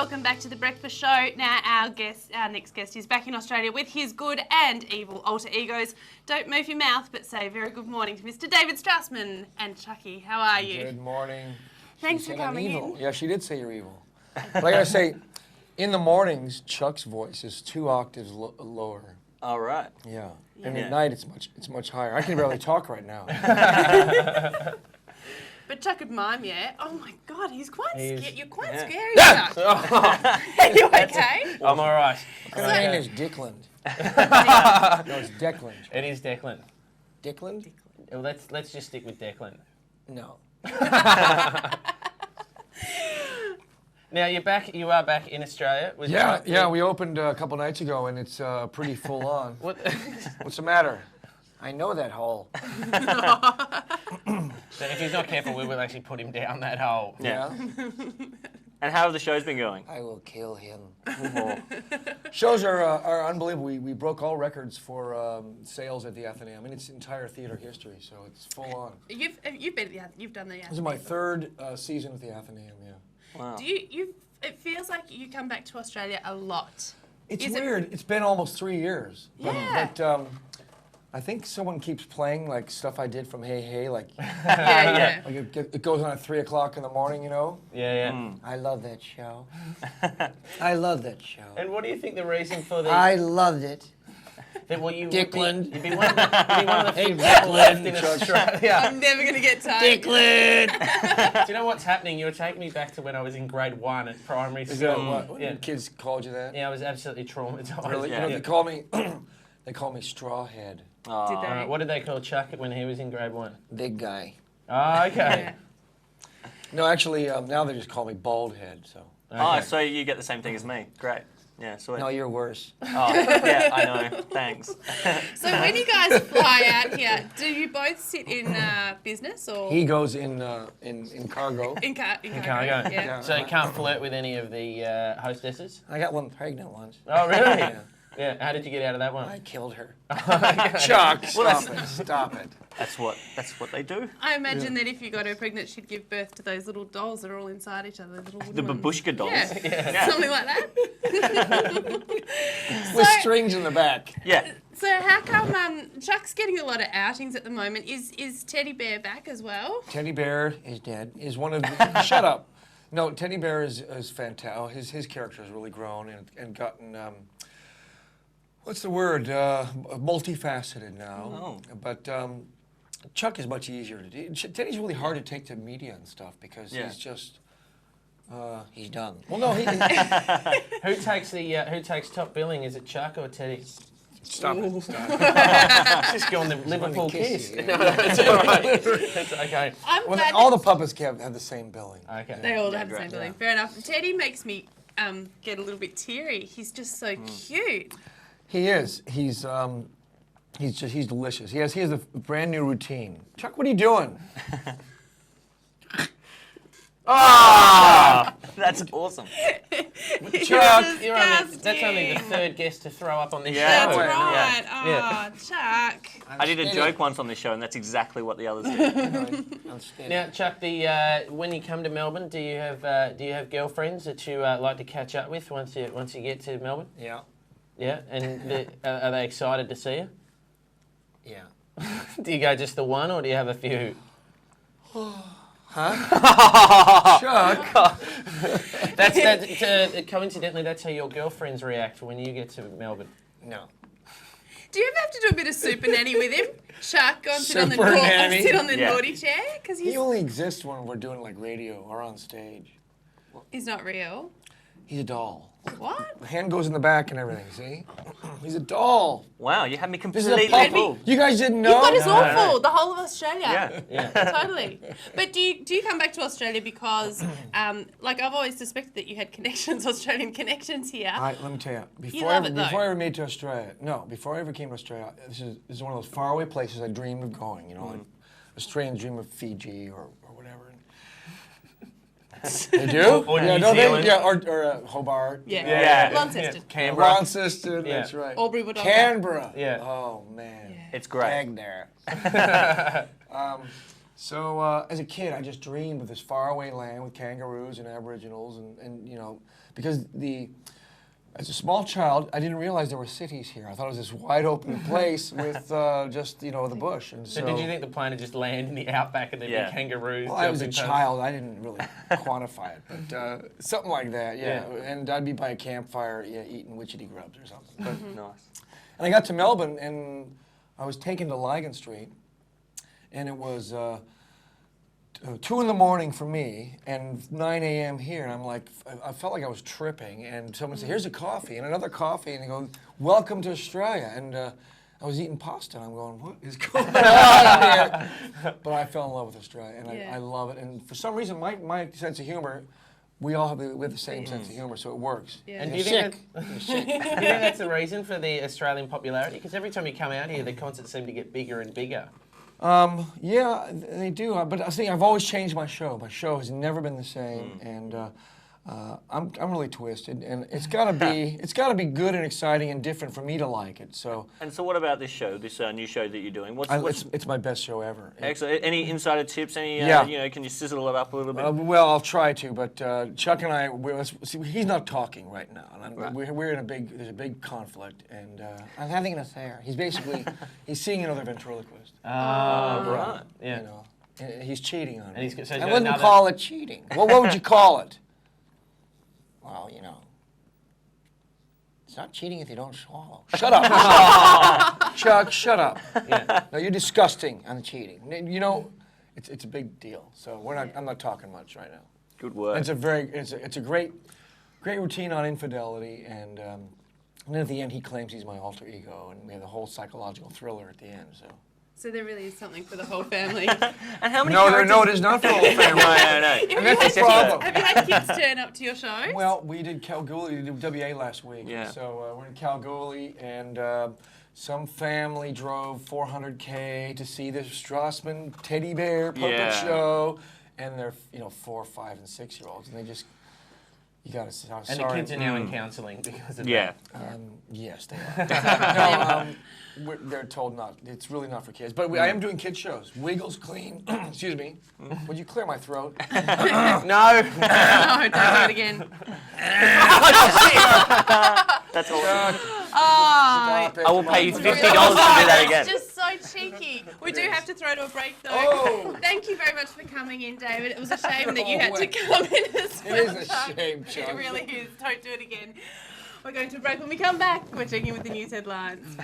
welcome back to The Breakfast Show. Now our next guest is back in Australia with his good and evil alter egos. Don't move your mouth, but say very good morning to Mr. David Strassman and Chucky. How are you? Good morning. Thanks for coming in. Yeah, she did say you're evil. But I gotta say, in the mornings, Chuck's voice is 2 octaves lower. All right. Yeah. And at night, it's much higher. I can barely talk right now. But Chuck could mime, yeah. Oh my God, he's quite scary. You're quite scary, Yeah. Chuck. Are you okay? I'm all right. Her name is Dickland. No, it's Declan. It is Declan. Dickland? Well, let's just stick with Declan. No. Now you're back. You are back in Australia. With Chuck. Yeah. We opened a couple nights ago, and it's pretty full on. What? What's the matter? I know that hole. So if he's not careful, we will actually put him down that hole. Yeah. And how have the shows been going? I will kill him. Shows are unbelievable. We broke all records for sales at the Athenaeum. I mean, it's entire theater history, so it's full on. You've done the. This is my 3rd season at the Athenaeum. Yeah. Wow. Do you? It feels like you come back to Australia a lot. It's weird. It's been almost 3 years. Yeah. But I think someone keeps playing like stuff I did from Hey Hey, like Yeah. like it goes on at 3 o'clock in the morning, you know. Yeah. I love that show. I love that show. And what do you think the reason for the? I loved it. Dickland. Dickland. You'd be one of the few people left in Australia. I'm never gonna get tired. Dickland. Do you know what's happening? You're taking me back to when I was in grade 1 at primary Is school. that what Yeah. kids called you that? Yeah, I was absolutely traumatized. Really? Yeah. You know, they call me Strawhead. Did they? What did they call Chuck when he was in grade 1? Big guy. Oh, okay. No, actually, now they just call me Bald Head. So. Oh, so you get the same thing as me. Great. Yeah, sweet. No, you're worse. Oh, yeah, I know. Thanks. So when you guys fly out here, do you both sit in business or He goes in cargo. in cargo? Cargo. Yeah. So you can't flirt with any of the hostesses? I got one pregnant once. Oh, really? Yeah. Yeah. How did you get out of that one? I killed her. Chuck, stop it. That's what they do. I imagine that if you got her pregnant, she'd give birth to those little dolls that are all inside each other. Little The wooden ones. babushka dolls. Yeah. Something like that. With strings in the back. Yeah. So how come Chuck's getting a lot of outings at the moment? Is Teddy Bear back as well? Teddy Bear is dead. Is one of the... Shut up. No, Teddy Bear is fantastic. His character has really grown and gotten... what's the word? Multifaceted now. Oh. But Chuck is much easier to do. Teddy's really hard to take to media and stuff because he's just... he's done. Well, no, he... Who takes top billing? Is it Chuck or Teddy? Stop it. Stop it. It's just gone the Liverpool kiss. you. No, it's all right. It's okay. I'm Well, glad all the puppets have the same billing. Okay. they all Yeah, have the same great. billing. Fair enough. Teddy makes me get a little bit teary. He's just so cute. He is. He's delicious. He has a brand new routine. Chuck, what are you doing? Ah, that's awesome. Chuck, That's only the 3rd guest to throw up on this Yeah. That's show. right. Yeah. Oh, Chuck. I did a joke once on this show, and that's exactly what the others did. Now, Chuck, when you come to Melbourne, do you have girlfriends that you like to catch up with once you get to Melbourne? Yeah. Yeah, and are they excited to see you? Yeah. Do you go just the one, or do you have a few? Chuck. Coincidentally, that's how your girlfriends react when you get to Melbourne. No. Do you ever have to do a bit of super nanny with him? Chuck, go and sit on the, Super nanny? sit on the Yeah. naughty chair? Because He only exists when we're doing like radio or on stage. he's not real. He's a doll. What? The hand goes in the back and everything, see? He's a doll. Wow, you had me This is a completely puppy. fooled. You guys didn't You've know? got us No, awful, no. the whole of Australia. Yeah. Totally. But do you come back to Australia because, like I've always suspected that you had connections, Australian connections here. All right, let me tell you. Before love it, though. before I ever made to Australia, before I ever came to Australia, this is one of those faraway places I dreamed of going. You know, like Australians dream of Fiji or whatever. They do? Or New Zealand. Or Hobart. Yeah. Yeah. Launceston. Canberra. Launceston, Yeah. that's right. Albury Wodonga. Canberra. Yeah. Oh, man. It's great. Tag there. So as a kid, I just dreamed of this faraway land with kangaroos and aboriginals and you know, because as a small child, I didn't realize there were cities here. I thought it was this wide open place with just the bush. And So did you think the plane would just land in the outback and there'd be kangaroos? Well, I was a jumping past? child. I didn't really quantify it, but something like that, yeah. And I'd be by a campfire, eating witchetty grubs or something. But, Nice. and I got to Melbourne, and I was taken to Lygon Street, and it was 2 in the morning for me, and 9 a.m. here, and I'm like, I felt like I was tripping, and someone said, here's a coffee, and another coffee, and they go, welcome to Australia, and I was eating pasta, and I'm going, what is going on here? But I fell in love with Australia, and I love it, and for some reason, my sense of humor, we all have the same sense of humor, so it works. Yeah. And do You're you sick. do you think that's the reason for the Australian popularity? Because every time you come out here, the concerts seem to get bigger and bigger. Yeah, they do. But I think I've always changed my show. My show has never been the same, and I'm really twisted. And it's got to be good and exciting and different for me to like it. So. And so, what about this show? This new show that you're doing? It's my best show ever. Excellent. Any insider tips? Any can you sizzle it up a little bit? Well, I'll try to. But Chuck and I, he's not talking right now, and we're in there's a big conflict, and I'm having an affair. He's seeing another ventriloquist. Right. Yeah. You know, and he's cheating on me. So I wouldn't call it cheating. Well, what would you call it? Well, it's not cheating if you don't swallow. Shut up. Chuck, shut up. Yeah. No, you're disgusting on the cheating. It's a big deal. So I'm not talking much right now. Good work. It's a great routine on infidelity, and then at the end he claims he's my alter ego, and we have the whole psychological thriller at the end. So there really is something for the whole family. And how many? No, it is not for the whole family. No. And that's the problem. Have you had kids turn up to your shows? Well, we did Kalgoorlie, we did WA last week. Yeah. So we're in Kalgoorlie, and some family drove 400K to see the Strassman teddy bear puppet show, and they're 4, 5, and 6-year-olds, and they just you got to say, And the kids are now in counselling because of Yeah. that. Yes, they are. They're told not. It's really not for kids. But I am doing kids shows. Wiggles Clean. Excuse me. Would you clear my throat? No. No, don't do it again. That's awesome. Oh, Stop it. I will pay you $50 to do really that It's again. just so cheeky. We do have to throw to a break though. Oh. Thank you very much for coming in, David. It was a shame that you Go had to away. come in as well. It is a Chuck. shame, Chuck. It really is. Don't do it again. We're going to a break. When we come back, we're checking with the news headlines.